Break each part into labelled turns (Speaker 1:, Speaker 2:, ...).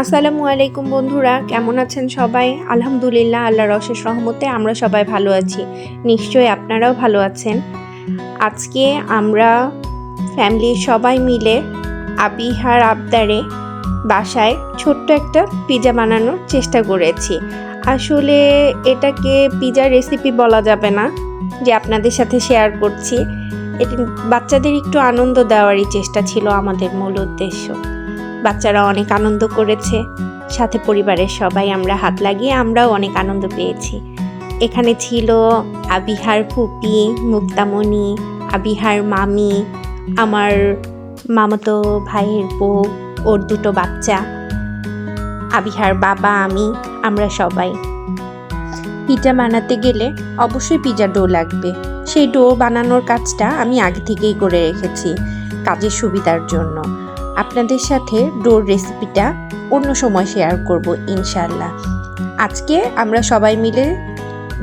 Speaker 1: আসসালামু আলাইকুম বন্ধুরা, কেমন আছেন সবাই? আলহামদুলিল্লাহ, আল্লাহর অশেষ রহমতে আমরা সবাই ভালো আছি। নিশ্চয়ই আপনারাও ভালো আছেন। আজকে আমরা ফ্যামিলির সবাই মিলে আবিহার আবদারে বাসায় ছোট্ট একটা পিৎজা বানানোর চেষ্টা করেছি। আসলে এটাকে পিৎজা রেসিপি বলা যাবে না যে আপনাদের সাথে শেয়ার করছি। এটা বাচ্চাদের একটু আনন্দ দেওয়ারই চেষ্টা ছিল আমাদের মূল উদ্দেশ্য। বাচ্চারা অনেক আনন্দ করেছে, সাথে পরিবারের সবাই আমরা হাত লাগিয়ে আমরাও অনেক আনন্দ পেয়েছি। এখানে ছিল আবিহার ফুপি, মুক্তামণি, আবিহার মামি, আমার মামাতো ভাইয়ের বউ, ওর দুটো বাচ্চা, আবিহার বাবা, আমরা সবাই। পিৎজা বানাতে গেলে অবশ্যই পিৎজা ডো লাগবে। সেই ডো বানানোর কাজটা আমি আগে থেকেই করে রেখেছি কাজের সুবিধার জন্য। আপনাদের সাথে ডোর রেসিপিটা অন্য সময় শেয়ার করব ইনশাআল্লাহ। আজকে আমরা সবাই মিলে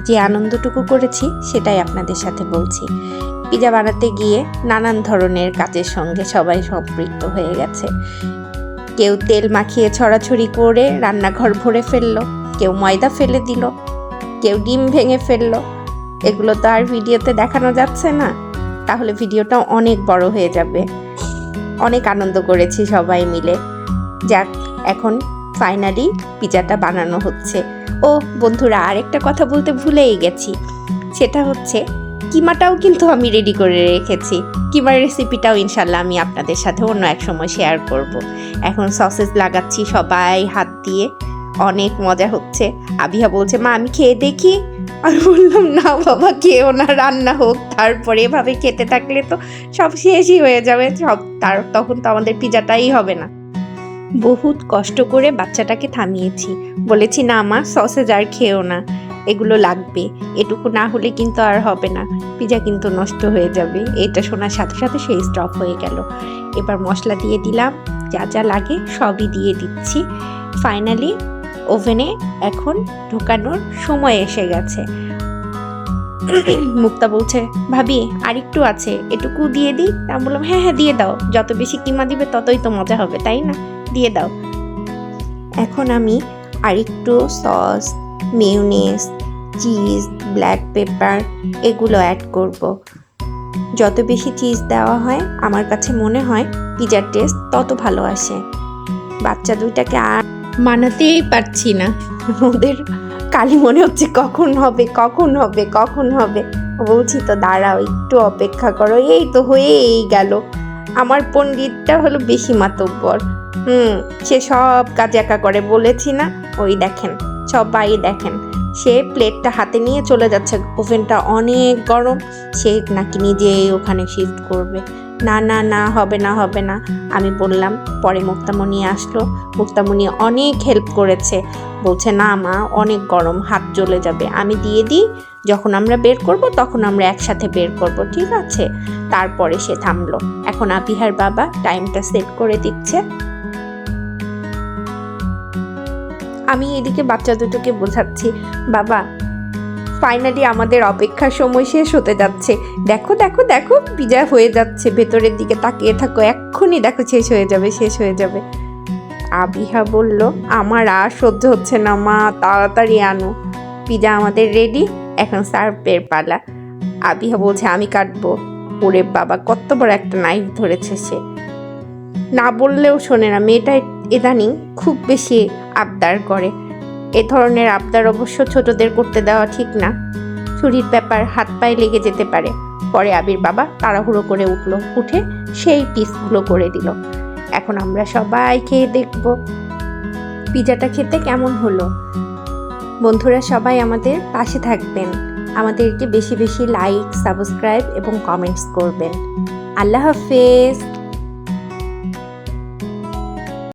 Speaker 1: যে আনন্দটুকু করেছি সেটাই আপনাদের সাথে বলছি। পিৎজা বানাতে গিয়ে নানান ধরনের কাজের সঙ্গে সবাই সম্পৃক্ত হয়ে গেছে। কেউ তেল মাখিয়ে ছড়াছড়ি করে রান্নাঘর ভরে ফেললো, কেউ ময়দা ফেলে দিল, কেউ ডিম ভেঙে ফেললো। এগুলো তো আর ভিডিওতে দেখানো যাচ্ছে না, তাহলে ভিডিওটা অনেক বড় হয়ে যাবে। অনেক আনন্দ করেছি সবাই মিলে। যাক, এখন ফাইনালি পিৎজাটা বানানো হচ্ছে। ও বন্ধুরা, আরেকটা কথা বলতে ভুলেই গেছি, সেটা হচ্ছে কিমাটাও কিন্তু আমি রেডি করে রেখেছি। কিমার রেসিপিটাও ইনশাল্লাহ আমি আপনাদের সাথে অন্য এক সময় শেয়ার করব। এখন সসেস লাগাচ্ছি সবাই হাত দিয়ে, অনেক মজা হচ্ছে। আবিহা বলছে, মা আমি খেয়ে দেখি। আমি বললাম, না বাবা খেয়েও না, রান্না হোক, তারপরে এভাবে খেতে থাকলে তো সব শেষই হয়ে যাবে, তখন তো আমাদের পিৎজাটাই হবে না। বহুত কষ্ট করে বাচ্চাটাকে থামিয়েছি, বলেছি না মা সসেজ আর খেয়েও না, এগুলো লাগবে, এটুকু না হলে কিন্তু আর হবে না, পিৎজা কিন্তু নষ্ট হয়ে যাবে। এটা শোনার সাথে সাথে সেই স্টপ হয়ে গেল। এবার মশলা দিয়ে দিলাম, যা যা লাগে সবই দিয়ে দিচ্ছি। ফাইনালি ওভেনে এখন ঢোকানোর সময় এসে গেছে। মুক্তা বলছে, ভাবি আর একটু আছে, এটুকু দিয়ে দিই। আমি বললাম, হ্যাঁ হ্যাঁ দিয়ে দাও, যত বেশি কিমা দিবে ততই তো মজা হবে, তাই না? দিয়ে দাও। এখন আমি আরেকটু sauce, mayonnaise, cheese, black pepper এগুলো অ্যাড করব। যত বেশি চিজ দেওয়া হয় আমার কাছে মনে হয় পিৎজার টেস্ট তত ভালো আসে। বাচ্চা দুইটাকে আর মানাতেই পারছি না, ওদের কালি মনে হচ্ছে কখন হবে কখন হবে কখন হবে। বলছি তো দাঁড়াও একটু অপেক্ষা করো, এই তো হয়েই গেল। আমার পণ্ডিতটা হলো বেশি মাতব্বর, সে সব কাজ একা করে, বলেছি না। ওই দেখেন, সবাই দেখেন, সে প্লেটটা হাতে নিয়ে চলে যাচ্ছে, ওভেনটা অনেক গরম, সে নাকি নিজেই ওখানে শিফট করবে। না না না, হবে না হবে না। আমি বললাম, পরে মুক্তামণি আসলো, মুক্তামণি অনেক হেল্প করেছে, বলছে না মা অনেক গরম, হাত জ্বলে যাবে, আমি দিয়ে দিই, যখন আমরা বের করব তখন আমরা একসাথে বের করব, ঠিক আছে? তারপরে সে থামলো। এখন আবিহার বাবা টাইমটা সেট করে দিচ্ছে। আমি এদিকে বাচ্চা দুটোকে বোঝাচ্ছি, বাবা ফাইনালি আমাদের অপেক্ষার সময় শেষ হতে যাচ্ছে, দেখো দেখো দেখো পিৎজা হয়ে যাচ্ছে, ভেতরের দিকে তাকিয়ে থাকো, এক্ষুনি দেখো শেষ হয়ে যাবে শেষ হয়ে যাবে। আবিহা বলল, আমার আর সহ্য হচ্ছে না মা, তাড়াতাড়ি আনো, পিৎজা আমাদের রেডি, এখন সার্ভের পালা। আবিহা বলছে, আমি কাটবো। ওরে বাবা, কত বড় একটা নাইফ ধরেছে সে, না বললেও শোনে না। মেয়েটা ইদানিং খুব বেশি আবদার করে। এ ধরনের আবদার অবশ্য ছোটদের করতে দেওয়া ঠিক না, ছুরির ব্যাপার, হাত পায়ে লেগে যেতে পারে। পরে আবির বাবা তাড়াহুড়ো করে উঠে সেই পিসগুলো করে দিল। এখন আমরা সবাই খেয়ে দেখব পিৎজাটা খেতে কেমন হলো। বন্ধুরা সবাই আমাদের পাশে থাকবেন, আমাদেরকে বেশি বেশি লাইক, সাবস্ক্রাইব এবং কমেন্টস করবেন। আল্লাহ হাফেজ।